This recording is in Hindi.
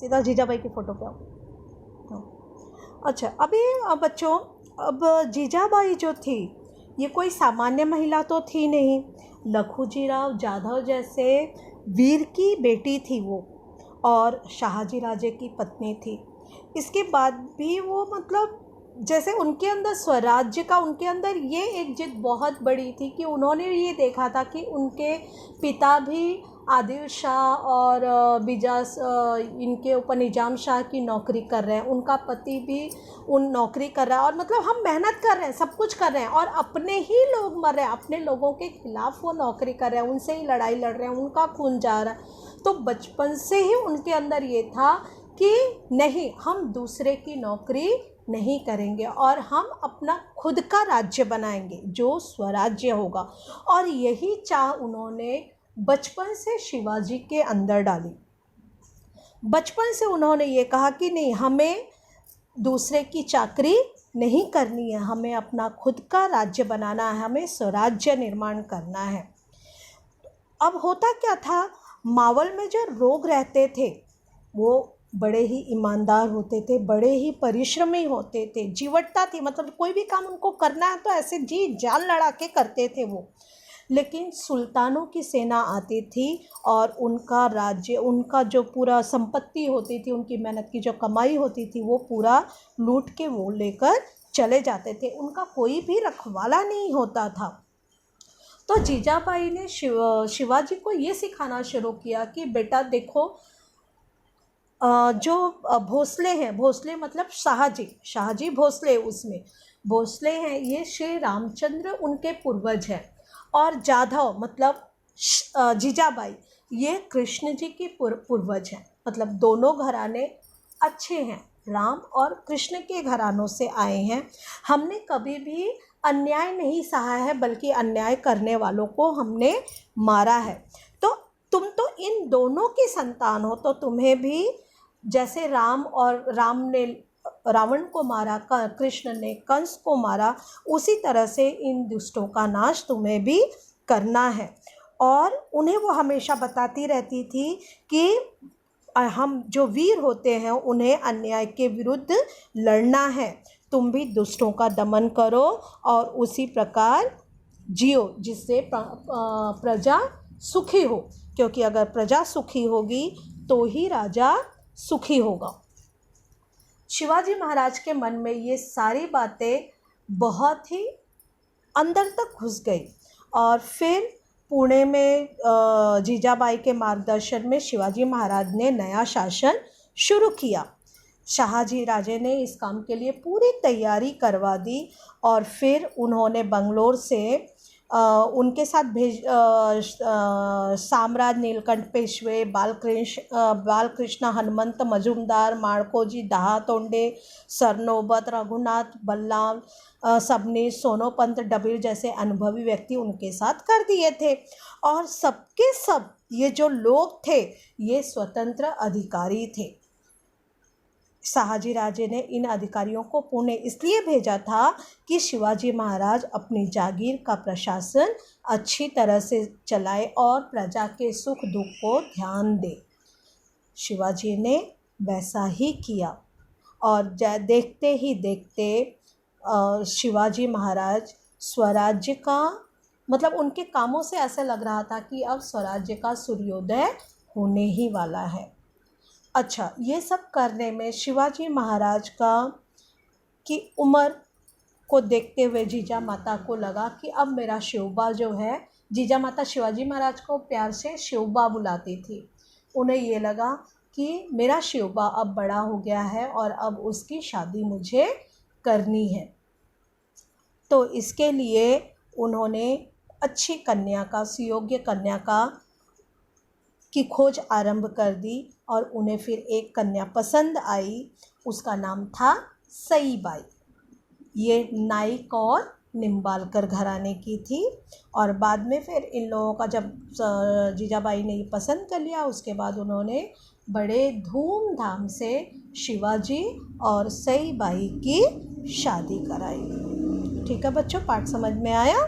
सीधा जीजाबाई की फ़ोटो पे आओ। अच्छा, अभी बच्चों, अब जीजाबाई जो थी ये कोई सामान्य महिला तो थी नहीं। लखुजीराव जाधव जैसे वीर की बेटी थी वो, और शाहजी राजे की पत्नी थी। इसके बाद भी वो मतलब जैसे उनके अंदर स्वराज्य का, उनके अंदर ये एक जिद बहुत बड़ी थी कि उन्होंने ये देखा था कि उनके पिता भी आदिल शाह और इनके ऊपर निजाम शाह की नौकरी कर रहे हैं, उनका पति भी उन नौकरी कर रहा है, और मतलब हम मेहनत कर रहे हैं, सब कुछ कर रहे हैं, और अपने ही लोग मर रहे हैं, अपने लोगों के खिलाफ वो नौकरी कर रहे हैं, उनसे ही लड़ाई लड़ रहे हैं, उनका खून जा रहा है। तो बचपन से ही उनके अंदर ये था कि नहीं, हम दूसरे की नौकरी नहीं करेंगे और हम अपना खुद का राज्य बनाएंगे जो स्वराज्य होगा। और यही चाह उन्होंने बचपन से शिवाजी के अंदर डाली। बचपन से उन्होंने ये कहा कि नहीं, हमें दूसरे की चाकरी नहीं करनी है, हमें अपना खुद का राज्य बनाना है, हमें स्वराज्य निर्माण करना है। अब होता क्या था, मावल में जो लोग रहते थे वो बड़े ही ईमानदार होते थे, बड़े ही परिश्रमी होते थे, जीवटता थी, मतलब कोई भी काम उनको करना है तो ऐसे जी जान लड़ा के करते थे वो। लेकिन सुल्तानों की सेना आती थी और उनका राज्य, उनका जो पूरा संपत्ति होती थी, उनकी मेहनत की जो कमाई होती थी वो पूरा लूट के वो लेकर चले जाते थे, उनका कोई भी रखवाला नहीं होता था। तो जीजाबाई ने शिवाजी को ये सिखाना शुरू किया कि बेटा देखो, जो भोसले हैं, भोसले मतलब शाहजी भोसले, उसमें भोसले हैं, ये श्री रामचंद्र उनके पूर्वज हैं, और जाधव मतलब जीजाबाई ये कृष्ण जी की पूर्वज हैं। मतलब दोनों घराने अच्छे हैं, राम और कृष्ण के घरानों से आए हैं। हमने कभी भी अन्याय नहीं सहा है, बल्कि अन्याय करने वालों को हमने मारा है। तो तुम तो इन दोनों की संतान हो, तो तुम्हें भी जैसे राम ने रावण को मारा, कृष्ण ने कंस को मारा, उसी तरह से इन दुष्टों का नाश तुम्हें भी करना है। और उन्हें वो हमेशा बताती रहती थी कि हम जो वीर होते हैं उन्हें अन्याय के विरुद्ध लड़ना है, तुम भी दुष्टों का दमन करो और उसी प्रकार जियो जिससे प्रजा सुखी हो, क्योंकि अगर प्रजा सुखी होगी तो ही राजा सुखी होगा। शिवाजी महाराज के मन में ये सारी बातें बहुत ही अंदर तक घुस गई, और फिर पुणे में जीजाबाई के मार्गदर्शन में शिवाजी महाराज ने नया शासन शुरू किया। शाहजी राजे ने इस काम के लिए पूरी तैयारी करवा दी, और फिर उन्होंने बंगलोर से उनके साथ साम्राज नीलकंठ पेशवे, बालकृष्ण हनुमंत मजुमदार, माड़कोजी दहातोंडे, सरनोबत, रघुनाथ बल्लाम, सबनीस, सोनोपंत डबीर जैसे अनुभवी व्यक्ति उनके साथ कर दिए थे। और सबके सब ये जो लोग थे ये स्वतंत्र अधिकारी थे। शाहजी राजे ने इन अधिकारियों को पुणे इसलिए भेजा था कि शिवाजी महाराज अपनी जागीर का प्रशासन अच्छी तरह से चलाए और प्रजा के सुख दुख को ध्यान दे। शिवाजी ने वैसा ही किया, और देखते ही देखते शिवाजी महाराज स्वराज्य का, मतलब उनके कामों से ऐसा लग रहा था कि अब स्वराज्य का सूर्योदय होने ही वाला है। अच्छा, ये सब करने में शिवाजी महाराज की उम्र को देखते हुए जीजा माता को लगा कि अब मेरा शिवबा जो है, जीजा माता शिवाजी महाराज को प्यार से शिवबा बुलाती थी, उन्हें ये लगा कि मेरा शिवबा अब बड़ा हो गया है और अब उसकी शादी मुझे करनी है। तो इसके लिए उन्होंने अच्छी कन्या का, सुयोग्य कन्या की खोज आरंभ कर दी, और उन्हें फिर एक कन्या पसंद आई, उसका नाम था सईबाई। ये नाइक और निम्बालकर घराने की थी। और बाद में फिर इन लोगों का जब जीजाबाई ने ये पसंद कर लिया, उसके बाद उन्होंने बड़े धूमधाम से शिवाजी और सईबाई की शादी कराई। ठीक है बच्चों, पाठ समझ में आया?